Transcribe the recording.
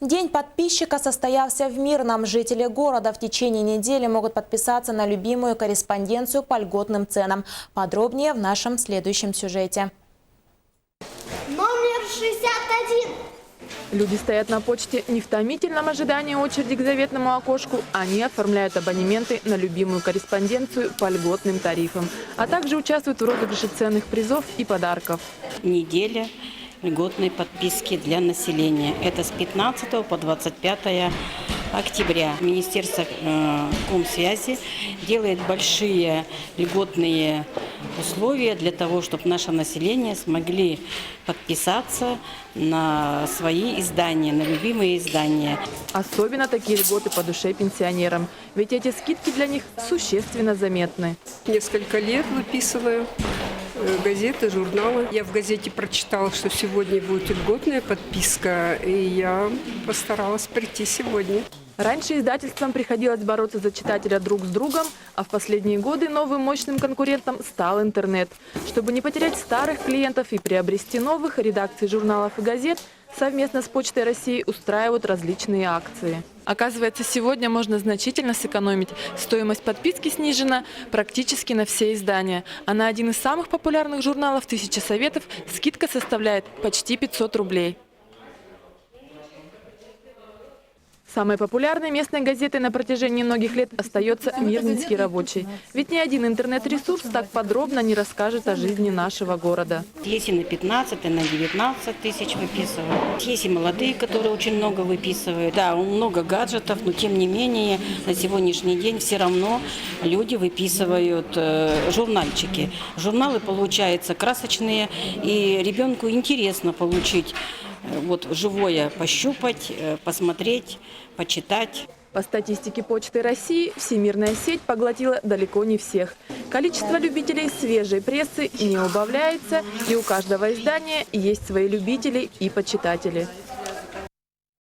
День подписчика состоялся в Мирном. Жители города в течение недели могут подписаться на любимую корреспонденцию по льготным ценам. Подробнее в нашем следующем сюжете. Номер 61. Люди стоят на почте не в томительном ожидании очереди к заветному окошку. Они оформляют абонементы на любимую корреспонденцию по льготным тарифам, а также участвуют в розыгрыше ценных призов и подарков. Неделя льготной подписки для населения. Это с 15 по 25 октября. Министерство Комсвязи делает большие льготные условия для того, чтобы наше население смогли подписаться на свои издания, на любимые издания. Особенно такие льготы по душе пенсионерам. Ведь эти скидки для них существенно заметны. Несколько лет выписываю газеты, журналы. Я в газете прочитала, что сегодня будет льготная подписка, и я постаралась прийти сегодня. Раньше издательствам приходилось бороться за читателя друг с другом, а в последние годы новым мощным конкурентом стал интернет. Чтобы не потерять старых клиентов и приобрести новых, редакции журналов и газет совместно с Почтой России устраивают различные акции. Оказывается, сегодня можно значительно сэкономить. Стоимость подписки снижена практически на все издания. А на один из самых популярных журналов «1000 советов» скидка составляет почти 500 рублей. Самой популярной местной газетой на протяжении многих лет остается «Мирнинский рабочий». Ведь ни один интернет-ресурс так подробно не расскажет о жизни нашего города. Есть и на 15, и на 19 тысяч выписывают. Есть и молодые, которые очень много выписывают. Да, много гаджетов, но тем не менее на сегодняшний день все равно люди выписывают журнальчики. Журналы получаются красочные, и ребенку интересно получить вот живое, пощупать, посмотреть, почитать. По статистике Почты России, всемирная сеть поглотила далеко не всех. Количество любителей свежей прессы не убавляется, и у каждого издания есть свои любители и почитатели.